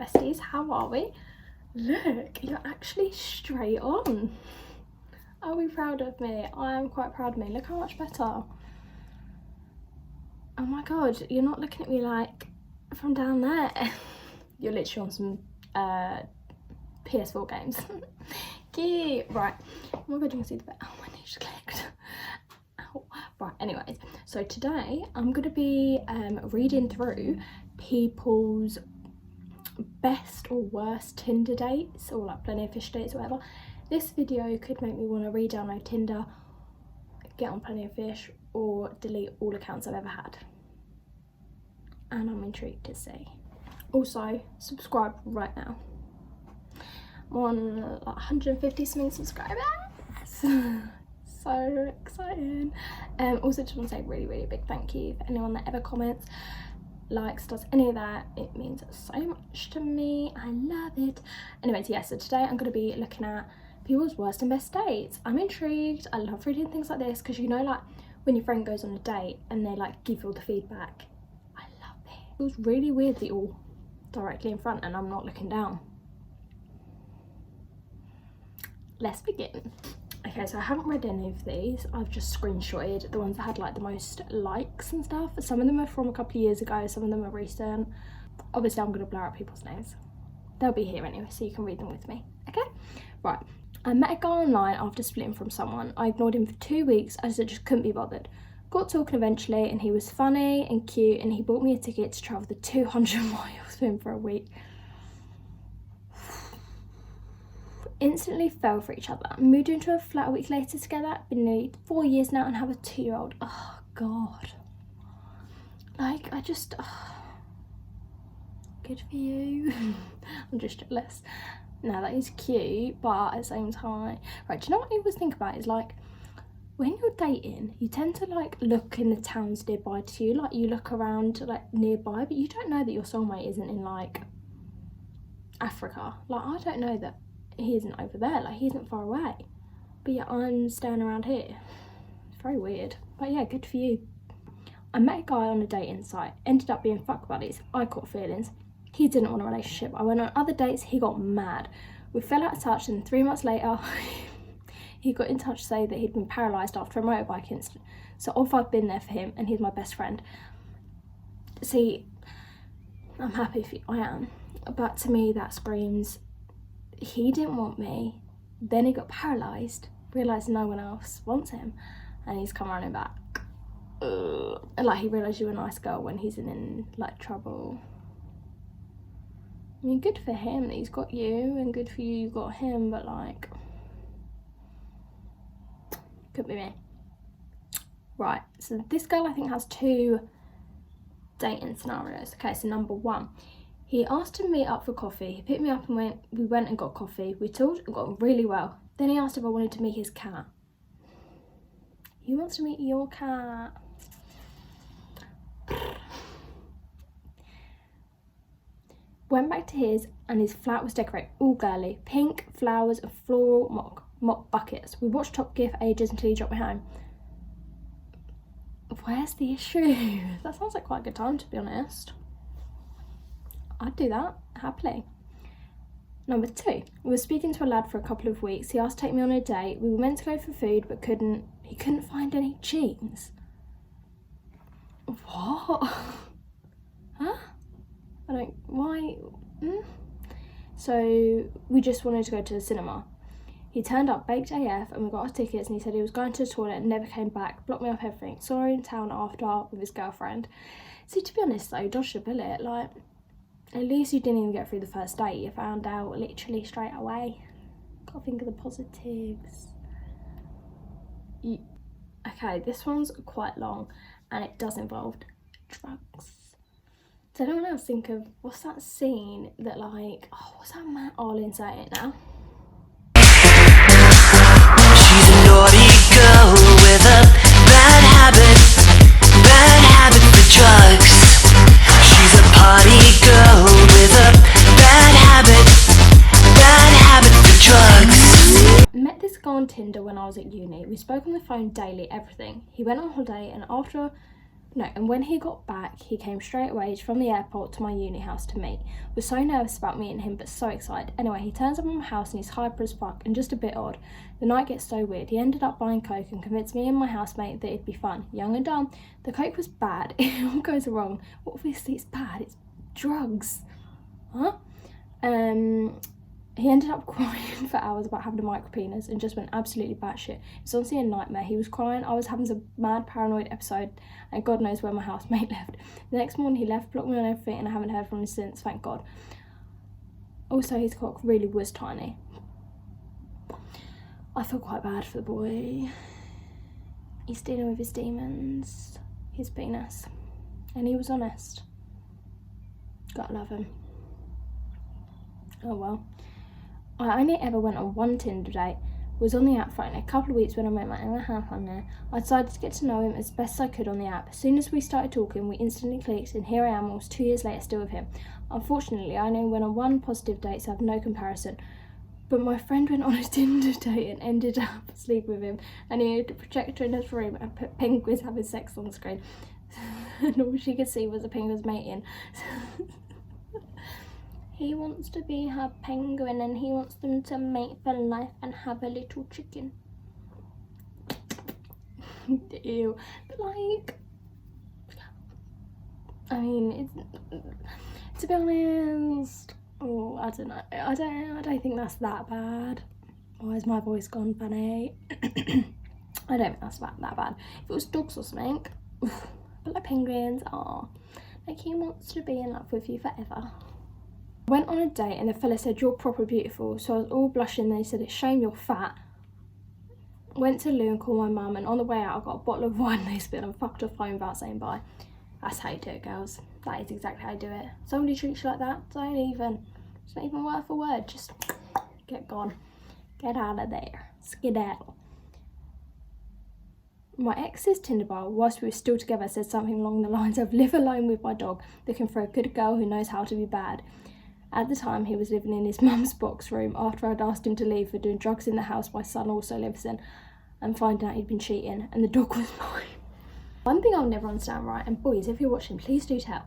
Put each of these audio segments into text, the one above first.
besties, how are we? Look, you're actually straight on. Are we proud of me? I am quite proud of me. Look how much better. Oh my god, you're not looking at me like from down there. You're literally on some PS4 games. Cute. Right, oh my god, you can see the bit. Oh, my knee just clicked. Ow. Right, anyways, so today I'm going to be reading through people's best or worst Tinder dates, or like Plenty of Fish dates or whatever. This video could make me want to re-download Tinder, get on Plenty of Fish, or delete all accounts I've ever had. And I'm intrigued to see. Also, subscribe right now. I'm on like 150 something subscribers. So exciting. Also just want to say really big thank you for anyone that ever comments, likes, does any of that. It means so much to me. I love it. Anyways, yeah, so today I'm going to be looking at people's worst and best dates. I'm intrigued. I love reading things like this because, you know, like when your friend goes on a date and they like give all the feedback. I love it. It was really weird that you're all directly in front and I'm not looking down. Let's begin. Okay, so I haven't read any of these. I've just screenshotted the ones that had like the most likes and stuff. Some of them are from a couple of years ago, some of them are recent. Obviously I'm going to blur out people's names. They'll be here anyway, so you can read them with me. Okay, right. I met a guy online after splitting from someone. I ignored him for 2 weeks as I just couldn't be bothered. Got talking eventually and he was funny and cute and he bought me a ticket to travel the 200 miles with him for a week. Instantly fell for each other. Moved into a flat a week later together. Been nearly 4 years now and have a 2-year-old. Oh god. Like, I just... good for you. I'm just jealous. No, that is cute, but at the same time... Right, do you know what I always think about is like, when you're dating, you tend to like look in the towns nearby to you. Like, you look around like nearby, but you don't know that your soulmate isn't in like Africa. Like, I don't know that he isn't over there, like he isn't far away, but yeah, I'm staying around here. It's very weird, but yeah, good for you. I met a guy on a dating site, ended up being fuck buddies. I caught feelings. He didn't want a relationship. I went on other dates. He got mad. We fell out of touch, and 3 months later he got in touch to say that he'd been paralysed after a motorbike incident. So off I've been there for him, and he's my best friend. See, I'm happy for you, I am, but to me that screams he didn't want me, then he got paralysed, realised no one else wants him, and he's come running back. And like, he realised you're a nice girl when he's in like trouble. I mean, good for him that he's got you, and good for you got him, but like, could be me. Right, so this girl I think has 2 dating scenarios. Okay, so number 1. He asked to meet up for coffee. He picked me up and we went and got coffee. We talked and got on really well. Then he asked if I wanted to meet his cat. He wants to meet your cat. Went back to his and his flat was decorated all girly. Pink, flowers and floral mop buckets. We watched Top Gear for ages until he dropped me home. Where's the issue? That sounds like quite a good time, to be honest. I'd do that, happily. Number 2, we were speaking to a lad for a couple of weeks. He asked to take me on a date. We were meant to go for food, but he couldn't find any jeans. What? Huh? Why? So we just wanted to go to the cinema. He turned up baked AF and we got our tickets, and he said he was going to the toilet and never came back. Blocked me off everything. Saw him in town after with his girlfriend. See, to be honest though, dodged a bullet. Like, at least you didn't even get through the first date. You found out literally straight away. Gotta think of the positives. Okay, this one's quite long and it does involve drugs. Does anyone else think of, what's that scene that like, oh, what's that man? Oh, I'll insert it now. She's a naughty girl with a bad habit for drugs. She's a party girl with a bad habit for drugs. Met this guy on Tinder when I was at uni. We spoke on the phone daily, everything. He went on holiday and after No, and when he got back, he came straight away from the airport to my uni house to meet. Was so nervous about meeting him, but so excited. Anyway, he turns up at my house and he's hyper as fuck and just a bit odd. The night gets so weird. He ended up buying coke and convinced me and my housemate that it'd be fun. Young and dumb. The coke was bad. It all goes wrong. Well, obviously it's bad. It's drugs. Huh? He ended up crying for hours about having a micro penis and just went absolutely batshit. It was honestly a nightmare. He was crying, I was having some mad paranoid episode, and God knows where my housemate left. The next morning he left, blocked me on everything, and I haven't heard from him since, thank God. Also, his cock really was tiny. I feel quite bad for the boy. He's dealing with his demons, his penis, and he was honest. Gotta love him. Oh well. I only ever went on one Tinder date, was on the app for only a couple of weeks when I met my other half on there. I decided to get to know him as best I could on the app. As soon as we started talking, we instantly clicked, and here I am almost 2 years later still with him. Unfortunately, I only went on one positive date, so I have no comparison. But my friend went on a Tinder date and ended up sleeping with him, and he had a projector in his room and put penguins having sex on the screen. And all she could see was the penguins mating. He wants to be her penguin and he wants them to mate for life and have a little chicken. Ew. But like, I mean, to be honest, oh, I don't know. I don't think that's that bad. Why has my voice gone funny? I don't think that's that bad. If it was dogs or something, oof. But like penguins are, like he wants to be in love with you forever. Went on a date and the fella said, "You're proper beautiful." So I was all blushing. They said, "It's shame you're fat." Went to the loo and called my mum, and on the way out I got a bottle of wine they spilled and fucked off home without saying bye. That's how you do it, girls. That is exactly how you do it. Somebody treats you like that, it's not even worth a word. Just get gone. Get out of there. Skedaddle. My ex's Tinder bio, whilst we were still together, said something along the lines of, "Live alone with my dog, looking for a good girl who knows how to be bad." At the time, he was living in his mum's box room after I'd asked him to leave for doing drugs in the house my son also lives in, and finding out he'd been cheating, and the dog was mine. One thing I'll never understand, right, and boys, if you're watching, please do tell.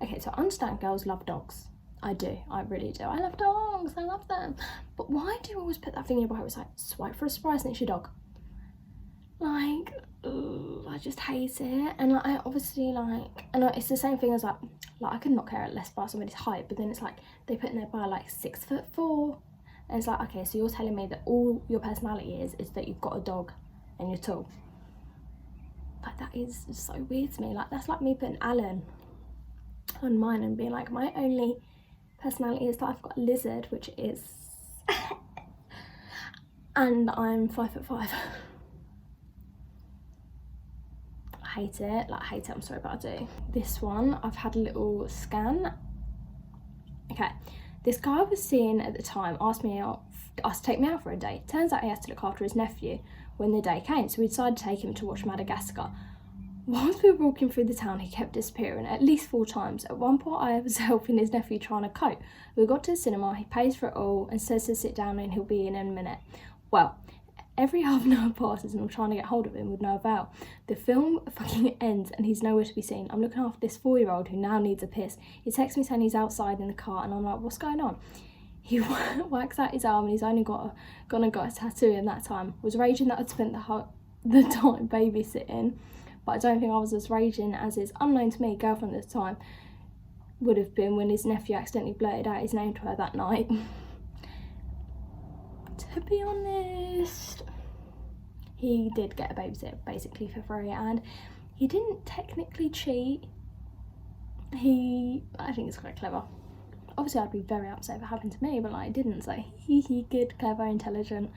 Okay, so I understand girls love dogs. I do, I really do. I love dogs, I love them. But why do you always put that thing in your bio? It's like, swipe for a surprise and it's your dog. Like, ugh, I just hate it. And like, I obviously like, and it's the same thing as like I could not care less about somebody's height, but then it's like they put in their bio like 6'4", and it's like, okay, so you're telling me that all your personality is that you've got a dog and you're tall. Like, that is so weird to me. Like, that's like me putting Alan on mine and being like, my only personality is that I've got a lizard, which is and I'm 5'5". I hate it, like I hate it, I'm sorry, but I do. This one, I've had a little scan. Okay, this guy I was seeing at the time asked to take me out for a date. Turns out he has to look after his nephew when the day came, so we decided to take him to watch Madagascar. Whilst we were walking through the town, he kept disappearing at least 4 times. At one point, I was helping his nephew trying to cope. We got to the cinema, he pays for it all and says to sit down and he'll be in a minute. Well, every half an hour passes and I'm trying to get hold of him with no avail. The film fucking ends and he's nowhere to be seen. I'm looking after this 4-year-old who now needs a piss. He texts me saying he's outside in the car and I'm like, what's going on? He whacks out his arm and he's only got a tattoo in that time. Was raging that I'd spent the time babysitting, but I don't think I was as raging as his unknown to me girlfriend at the time would have been when his nephew accidentally blurted out his name to her that night. To be honest, he did get a babysitter basically for free, and he didn't technically cheat. I think it's quite clever. Obviously I'd be very upset if it happened to me, but like, it didn't, so he good, clever, intelligent.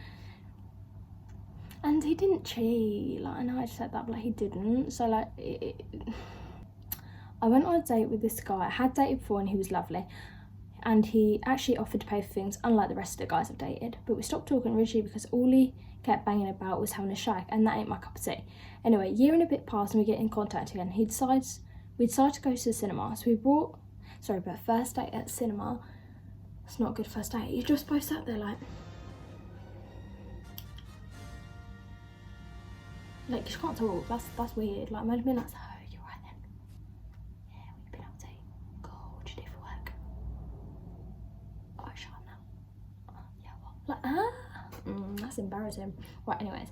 And he didn't cheat, like, I know I just said that, but like, he didn't. So like, I went on a date with this guy I had dated before and he was lovely. And he actually offered to pay for things, unlike the rest of the guys I've dated. But we stopped talking originally because all he kept banging about was having a shag, and that ain't my cup of tea. Anyway, a year and a bit passed and we get in contact again. We decided to go to the cinema. So but first date at cinema, it's not a good first date. You're just both sat there like you just can't talk. That's weird. Like, imagine being like, so you're right That's embarrassing. Right, anyways.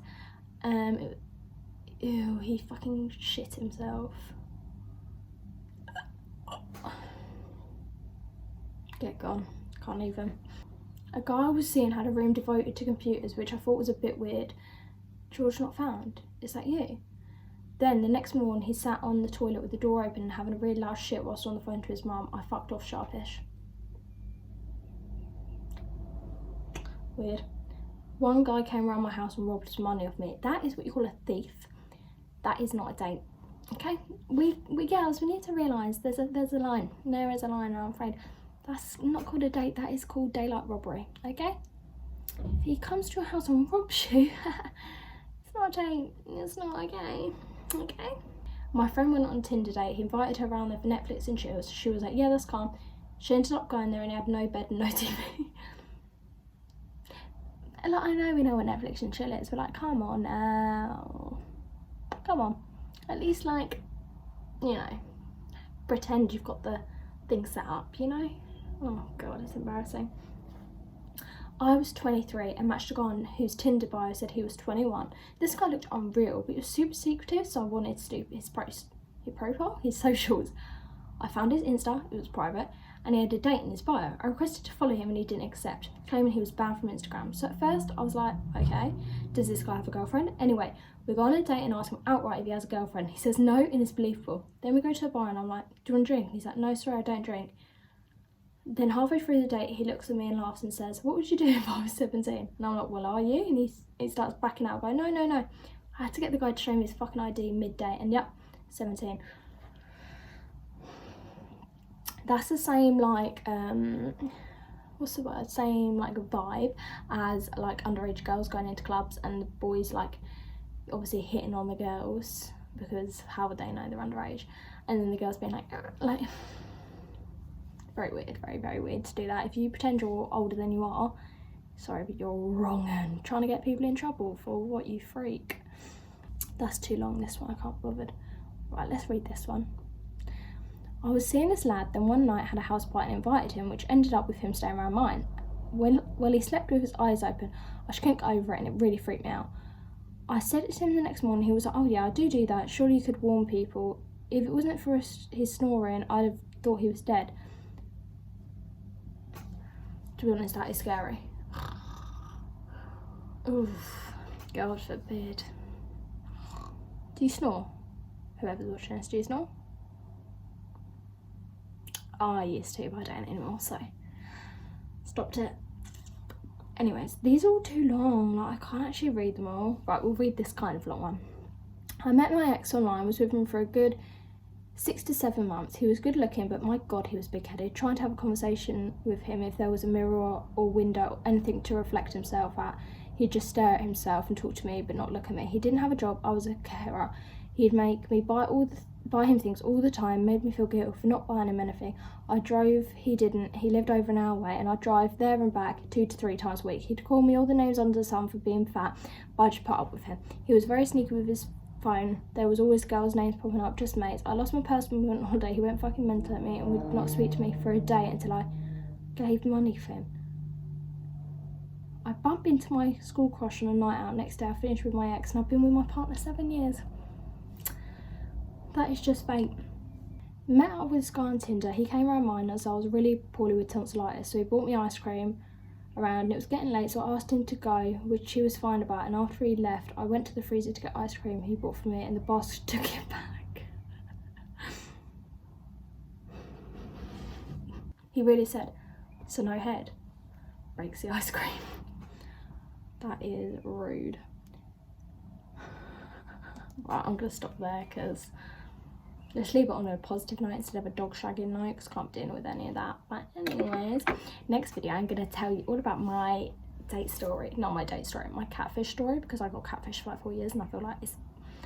Ew, he fucking shit himself. Get gone. Can't even. A guy I was seeing had a room devoted to computers, which I thought was a bit weird. George not found. Is that you? Then the next morning he sat on the toilet with the door open and having a really loud shit whilst on the phone to his mum. I fucked off sharpish. Weird. One guy came around my house and robbed some money off me. That is what you call a thief. That is not a date. Okay? We girls, we need to realise there's a line. There is a line, and I'm afraid that's not called a date, that is called daylight robbery. Okay? If he comes to your house and robs you, it's not a date. It's not okay. Okay? My friend went on a Tinder date. He invited her around there for Netflix and chills. She was like, yeah, that's calm. She ended up going there and he had no bed and no TV. Like, I know we know what Netflix and chill is, but like, come on now. Come on. At least, like, you know, pretend you've got the thing set up, you know? Oh god, it's embarrassing. I was 23 and matched a guy whose Tinder bio said he was 21. This guy looked unreal, but he was super secretive, so I wanted to do his profile, his socials. I found his Insta, it was private, and he had a date in his bio. I requested to follow him and he didn't accept, claiming he was banned from Instagram. So at first I was like, okay, does this guy have a girlfriend? Anyway, we go on a date and ask him outright if he has a girlfriend. He says no and it's believable. Then we go to the bar and I'm like, do you want a drink? He's like, no sorry, I don't drink. Then halfway through the date he looks at me and laughs and says, what would you do if I was 17? And I'm like, well, are you? And he starts backing out, going, no. I had to get the guy to show me his fucking ID midday, and yep, 17. That's the same, like, what's the word? Same, like, vibe as, like, underage girls going into clubs and the boys, like, obviously hitting on the girls, because how would they know they're underage? And then the girls being like, very weird, very, very weird to do that. If you pretend you're older than you are, sorry, but you're wronging. Trying to get people in trouble for what, you freak. That's too long, this one, I can't be bothered. Right, let's read this one. I was seeing this lad, then one night had a house party and invited him, which ended up with him staying around mine. Well, he slept with his eyes open. I just couldn't get over it and it really freaked me out. I said it to him the next morning. He was like, oh yeah, I do that. Surely you could warn people. If it wasn't for his snoring, I'd have thought he was dead. To be honest, that is scary. Oof, God forbid. Do you snore? Whoever's watching this, do you snore? I used to, but I don't anymore, so stopped it. Anyways, these are all too long, like I can't actually read them all. Right, we'll read this kind of long one. I met my ex online, was with him for a good 6 to 7 months. He was good looking, but my god, he was big-headed. Trying to have a conversation with him if there was a mirror or window, anything to reflect himself at, he'd just stare at himself and talk to me but not look at me. He didn't have a job, I was a carer. He'd make me buy him things all the time, made me feel guilty for not buying him anything. I drove, he didn't. He lived over an hour away and I'd drive there and back 2 to 3 times a week. He'd call me all the names under the sun for being fat, but I just put up with him. He was very sneaky with his phone. There was always girls' names popping up, just mates. I lost my purse when we went on holiday. He went fucking mental at me and would not speak to me for a day until I gave money for him. I bumped into my school crush on a night out. Next day I finished with my ex and I've been with my partner 7 years. That is just fate. Met up with this guy on Tinder. He came around mine as I was really poorly with tonsillitis, so he bought me ice cream around and it was getting late, so I asked him to go, which he was fine about, and after he left I went to the freezer to get ice cream he bought for me and the boss took it back. He really said, so no head, breaks the ice cream. That is rude. Right, I'm gonna stop there because let's leave it on a positive note instead of a dog shagging note, because I can't deal with any of that. But anyways, next video I'm going to tell you all about my date story. Not my date story, my catfish story, because I got catfish for like 4 years and I feel like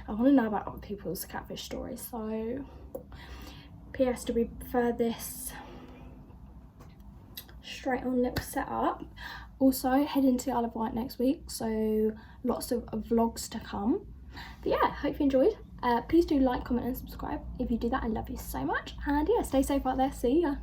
I want to know about other people's catfish stories. So, PS, do we prefer this straight on little setup? Also, heading to Isle of Wight next week, so lots of vlogs to come. But yeah, hope you enjoyed. Please do like, comment and subscribe. If you do that, I love you so much. And yeah, stay safe out there. See ya.